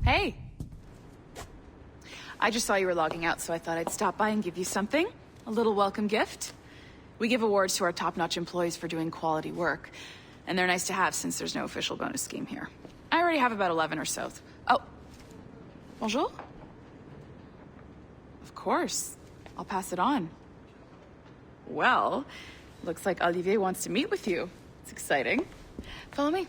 Hey. I just saw you were logging out, so I thought I'd stop by and give you something. A little welcome gift. We give awards to our top-notch employees for doing quality work. And they're nice to have since there's no official bonus scheme here. I already have about 11 or so. Oh. Bonjour? Of course. I'll pass it on. Well, looks like Olivier wants to meet with you. It's exciting. Follow me.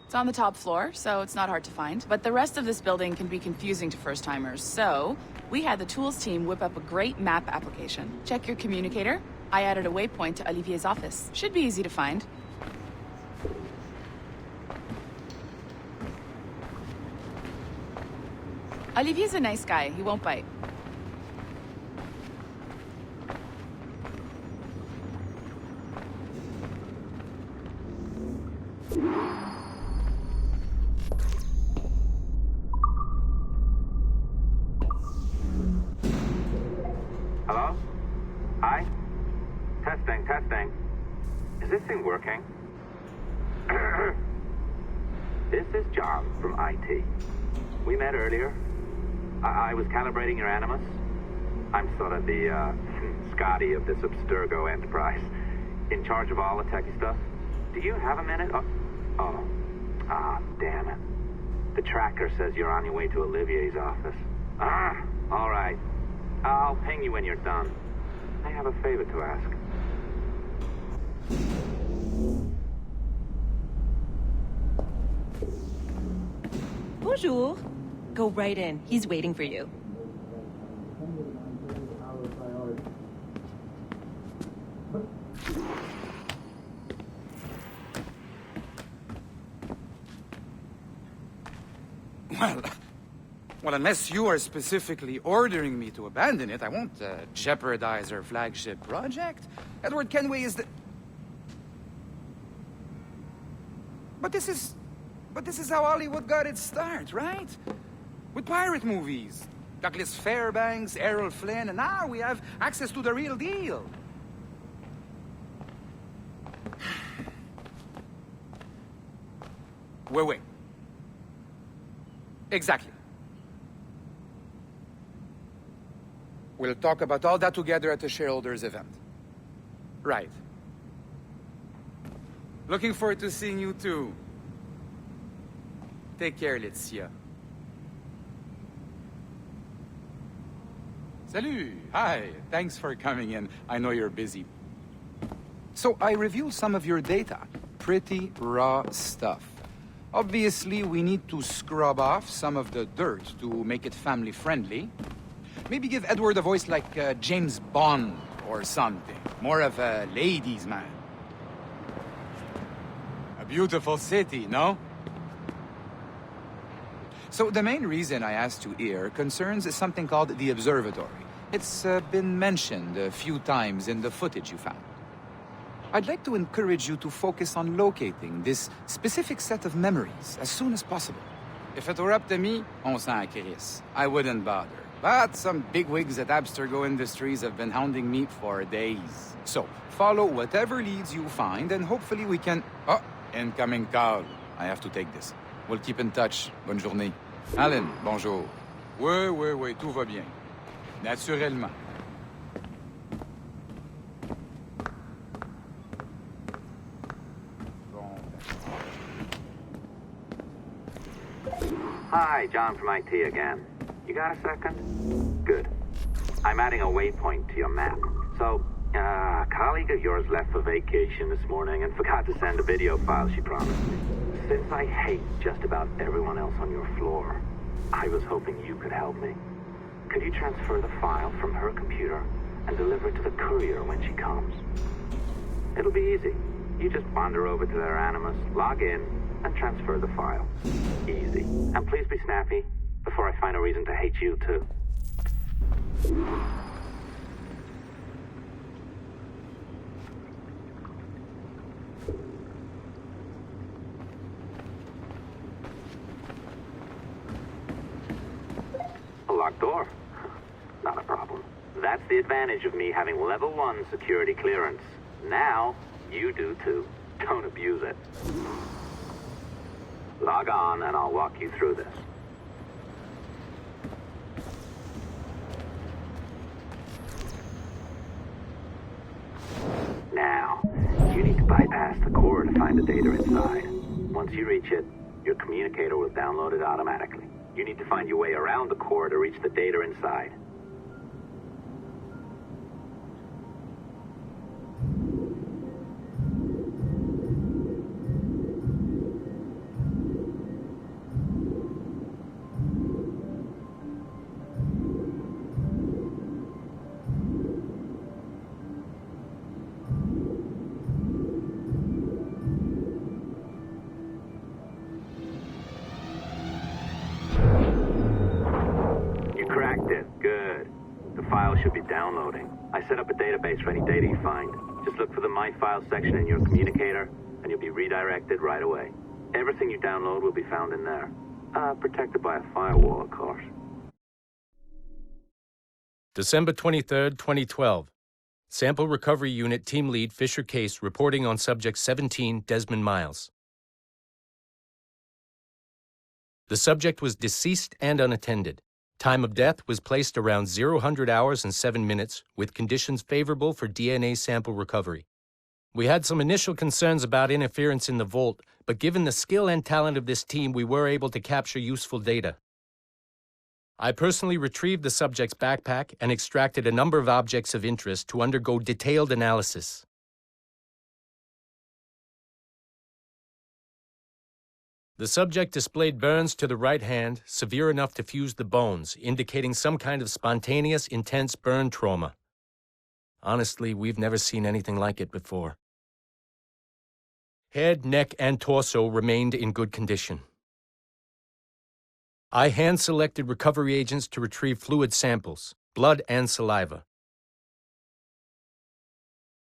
It's on the top floor, so it's not hard to find. But the rest of this building can be confusing to first-timers, so we had the tools team whip up a great map application. Check your communicator. I added a waypoint to Olivier's office. Should be easy to find. Olivier's a nice guy. He won't bite. Hello? Hi? Testing. Is this thing working? This is John from IT. We met earlier. I was calibrating your Animus. I'm sort of the, Scotty of this Abstergo enterprise. In charge of all the techie stuff. Do you have a minute? Damn it. The tracker says you're on your way to Olivier's office. All right. I'll ping you when you're done. I have a favor to ask. Bonjour. Go right in. He's waiting for you. Well, unless you are specifically ordering me to abandon it, I won't jeopardize our flagship project. Edward Kenway is the... But this is how Hollywood got its start, right? With pirate movies. Douglas Fairbanks, Errol Flynn, and now we have access to the real deal. Wait. Exactly. We'll talk about all that together at the shareholders event. Right. Looking forward to seeing you too. Take care, Laetitia. Salut! Hi! Thanks for coming in. I know you're busy. So I reviewed some of your data. Pretty raw stuff. Obviously, we need to scrub off some of the dirt to make it family-friendly. Maybe give Edward a voice like James Bond or something. More of a ladies' man. A beautiful city, no? So the main reason I asked you here concerns something called the Observatory. It's been mentioned a few times in the footage you found. I'd like to encourage you to focus on locating this specific set of memories as soon as possible. If it were up to me, on s'en crisse. I wouldn't bother. But some bigwigs at Abstergo Industries have been hounding me for days. So, follow whatever leads you find, and hopefully we can... Oh, incoming call. I have to take this. We'll keep in touch. Bonne journée. Alan, bonjour. Oui, tout va bien. Naturellement. Hi, John from IT again. You got a second? Good. I'm adding a waypoint to your map. So, a colleague of yours left for vacation this morning and forgot to send a video file she promised me. Since I hate just about everyone else on your floor, I was hoping you could help me. Could you transfer the file from her computer and deliver it to the courier when she comes? It'll be easy. You just wander over to their Animus, log in, and transfer the file. Easy. And please be snappy before I find a reason to hate you too. A locked door? Not a problem. That's the advantage of me having level 1 security clearance. Now, you do too. Don't abuse it. Log on and I'll walk you through this. Now, you need to bypass the core to find the data inside. Once you reach it, your communicator will download it automatically. You need to find your way around the core to reach the data inside. Should be downloading. I set up a database for any data you find. Just look for the My Files section in your communicator, and you'll be redirected right away. Everything you download will be found in there. Protected by a firewall, of course. December 23rd, 2012. Sample Recovery Unit Team Lead Fisher Case reporting on Subject 17, Desmond Miles. The subject was deceased and unattended. Time of death was placed around 00 hours and 7 minutes, with conditions favorable for DNA sample recovery. We had some initial concerns about interference in the vault, but given the skill and talent of this team, we were able to capture useful data. I personally retrieved the subject's backpack and extracted a number of objects of interest to undergo detailed analysis. The subject displayed burns to the right hand, severe enough to fuse the bones, indicating some kind of spontaneous, intense burn trauma. Honestly, we've never seen anything like it before. Head, neck, and torso remained in good condition. I hand-selected recovery agents to retrieve fluid samples, blood and saliva.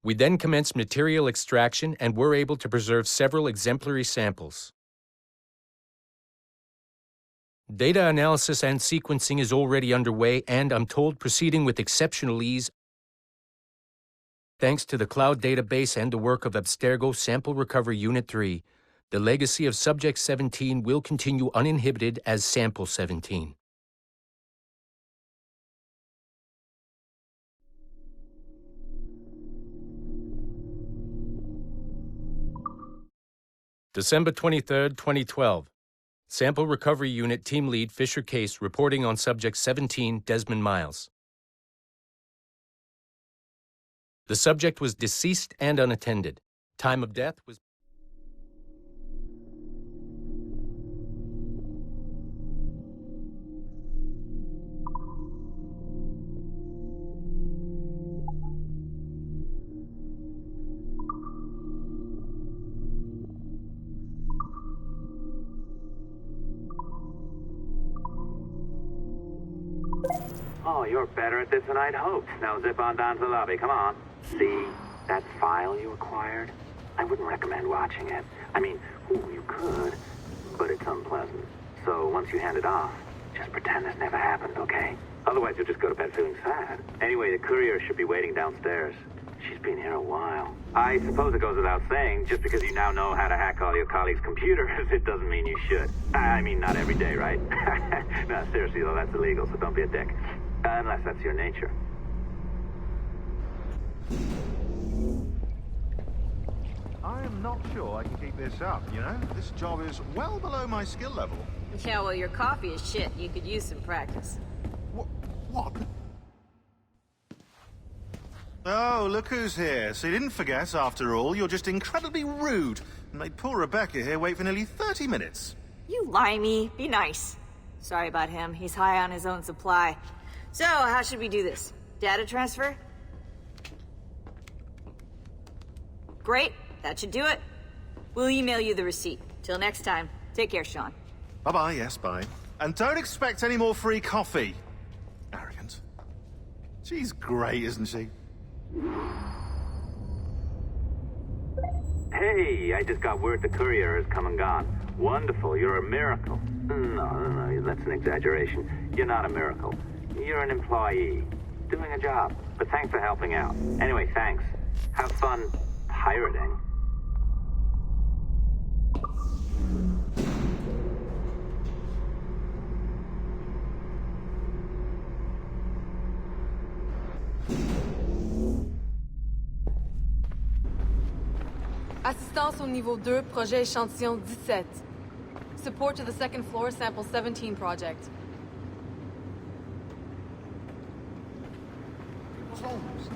We then commenced material extraction and were able to preserve several exemplary samples. Data analysis and sequencing is already underway and, I'm told, proceeding with exceptional ease thanks to the cloud database and the work of Abstergo Sample Recovery Unit 3. The legacy of Subject 17 will continue uninhibited as Sample 17. December 23rd, 2012. Sample Recovery Unit Team Lead Fisher Case reporting on Subject 17, Desmond Miles. The subject was deceased and unattended. Time of death was... Oh, you're better at this than I'd hoped. Now zip on down to the lobby, come on. See that file you acquired? I wouldn't recommend watching it. I mean, you could, but it's unpleasant. So once you hand it off, just pretend this never happened, okay? Otherwise you'll just go to bed feeling sad. Anyway, the courier should be waiting downstairs. She's been here a while. I suppose it goes without saying, just because you now know how to hack all your colleagues' computers, it doesn't mean you should. I mean, not every day, right? No, seriously though, that's illegal, so don't be a dick. Unless that's your nature. I am not sure I can keep this up, you know? This job is well below my skill level. Yeah, well, your coffee is shit. You could use some practice. What? Oh, look who's here. So you didn't forget, after all, you're just incredibly rude and made poor Rebecca here wait for nearly 30 minutes. You limey. Be nice. Sorry about him. He's high on his own supply. So, how should we do this? Data transfer? Great. That should do it. We'll email you the receipt. Till next time. Take care, Sean. Bye-bye, yes, bye. And don't expect any more free coffee. Arrogant. She's great, isn't she? Hey, I just got word the courier has come and gone. Wonderful, you're a miracle. No, that's an exaggeration. You're not a miracle. You're an employee, doing a job. But thanks for helping out. Anyway, thanks. Have fun pirating. Assistance au niveau 2, projet échantillon 17. Support to the second floor, sample 17 project. Holmes.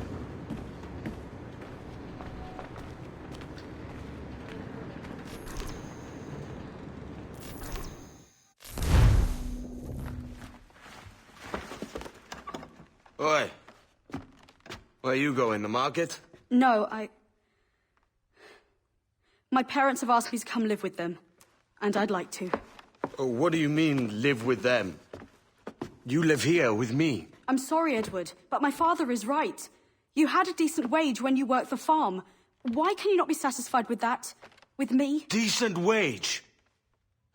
Oi. Where you going, the market? No, My parents have asked me to come live with them. And I'd like to. Oh, what do you mean, live with them? You live here with me. I'm sorry, Edward, but my father is right. You had a decent wage when you worked the farm. Why can you not be satisfied with that? With me? Decent wage?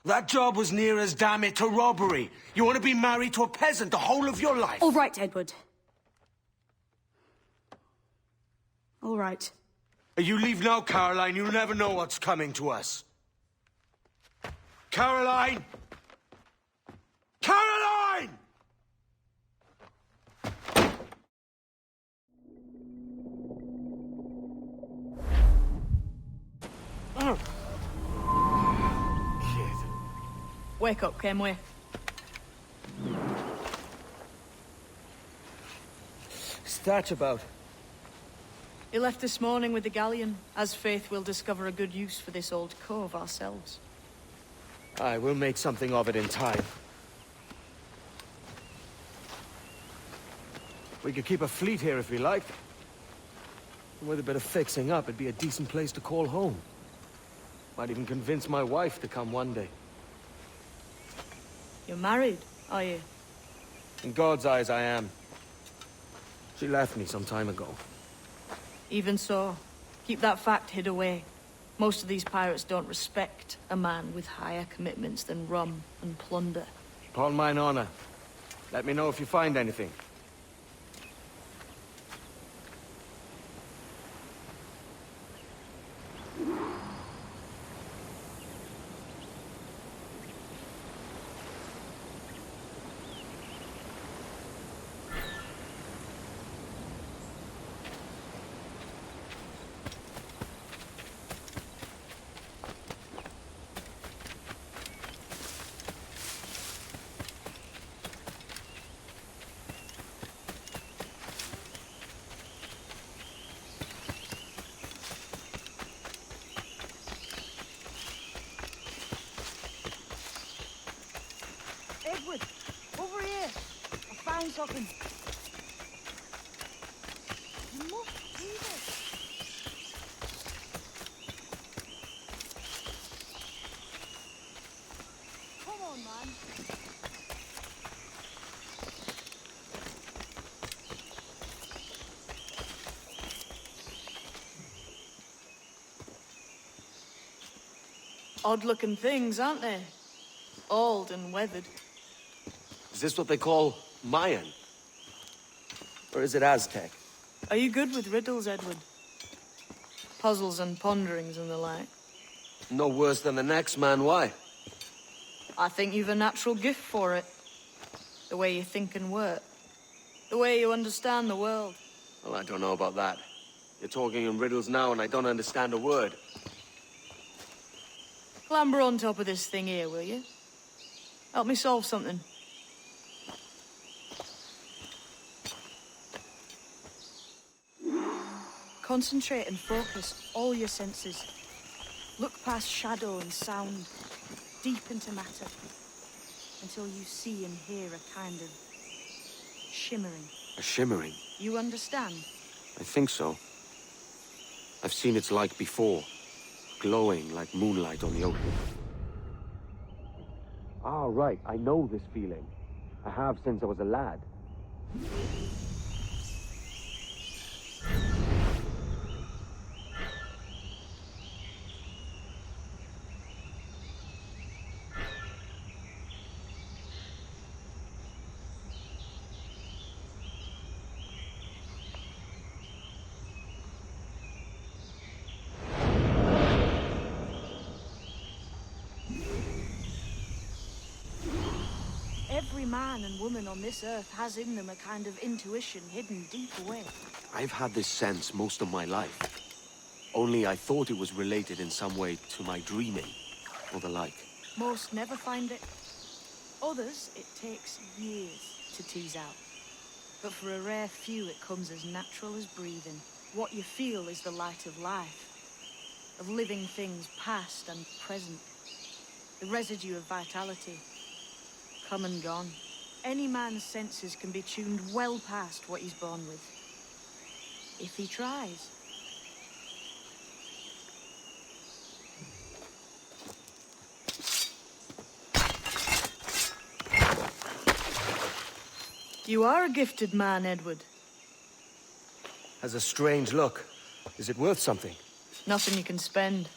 That job was near as, damn it, to robbery. You want to be married to a peasant the whole of your life? All right, Edward. All right. You leave now, Caroline. You'll never know what's coming to us. Caroline! Caroline! Kid. Wake up, Kenway. What's that about? He left this morning with the galleon. As faith, we'll discover a good use for this old cove ourselves. Aye, we'll make something of it in time. We could keep a fleet here if we liked. With a bit of fixing up, it'd be a decent place to call home. Might even convince my wife to come one day. You're married, are you? In God's eyes, I am. She left me some time ago. Even so, keep that fact hid away. Most of these pirates don't respect a man with higher commitments than rum and plunder. Upon mine honor. Let me know if you find anything. Edward, over here. I found something. You must see this. Come on, man. Odd-looking things, aren't they? Old and weathered. Is this what they call Mayan? Or is it Aztec? Are you good with riddles, Edward? Puzzles and ponderings and the like? No worse than the next man, why? I think you've a natural gift for it. The way you think and work. The way you understand the world. Well, I don't know about that. You're talking in riddles now and I don't understand a word. Clamber on top of this thing here, will you? Help me solve something. Concentrate and focus all your senses. Look past shadow and sound, deep into matter, until you see and hear a kind of shimmering. A shimmering? You understand? I think so. I've seen its like before. Glowing like moonlight on the ocean. Ah, right. I know this feeling. I have since I was a lad. Every man and woman on this earth has in them a kind of intuition hidden deep away. I've had this sense most of my life. Only I thought it was related in some way to my dreaming, or the like. Most never find it. Others, it takes years to tease out. But for a rare few, it comes as natural as breathing. What you feel is the light of life, of living things past and present. The residue of vitality, come and gone. Any man's senses can be tuned well past what he's born with, if he tries. You are a gifted man, Edward. Has a strange look. Is it worth something? Nothing you can spend.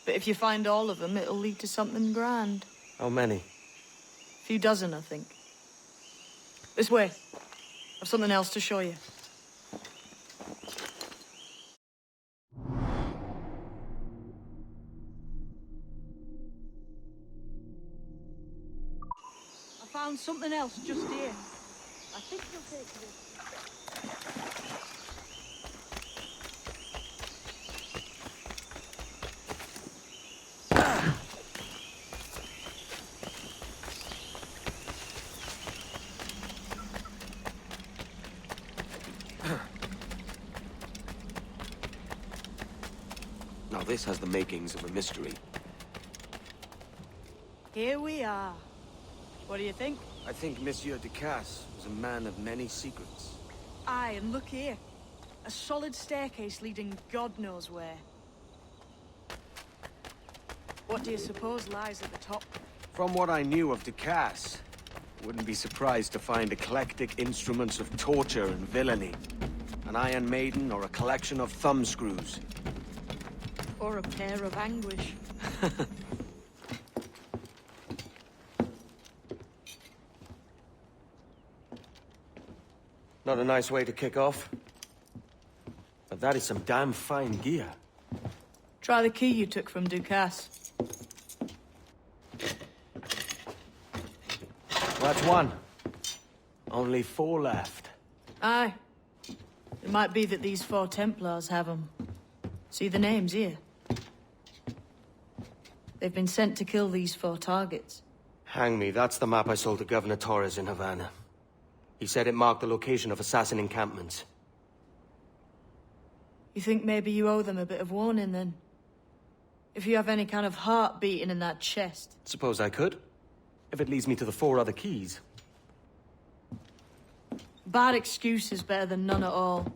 But if you find all of them, it'll lead to something grand. How many? A few dozen, I think. This way. I've something else to show you. I found something else just here. I think you'll take this. Now this has the makings of a mystery. Here we are. What do you think? I think Monsieur Ducasse was a man of many secrets. Aye, and look here. A solid staircase leading God knows where. What do you suppose lies at the top? From what I knew of Ducasse, I wouldn't be surprised to find eclectic instruments of torture and villainy. An Iron Maiden or a collection of thumbscrews. Or a pair of anguish. Not a nice way to kick off. But that is some damn fine gear. Try the key you took from Ducasse. That's one. Only 4 left. Aye. It might be that these 4 Templars have them. See the names here? They've been sent to kill these 4 targets. Hang me, that's the map I sold to Governor Torres in Havana. He said it marked the location of Assassin Encampments. You think maybe you owe them a bit of warning, then? If you have any kind of heart beating in that chest. Suppose I could? If it leads me to the 4 other keys. Bad excuse is better than none at all.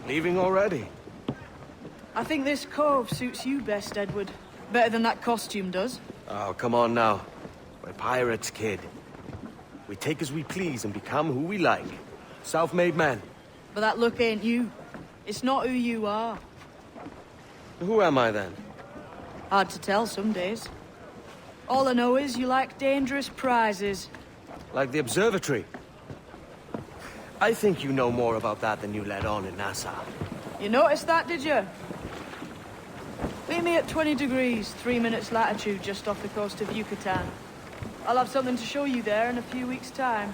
Leaving already? I think this cove suits you best, Edward. Better than that costume does. Oh, come on now. We're pirates, kid. We take as we please and become who we like. Self-made men. But that look ain't you. It's not who you are. Who am I then? Hard to tell some days. All I know is you like dangerous prizes. Like the observatory? I think you know more about that than you let on in Nassau. You noticed that, did you? Meet me at 20 degrees, 3 minutes latitude just off the coast of Yucatan. I'll have something to show you there in a few weeks' time.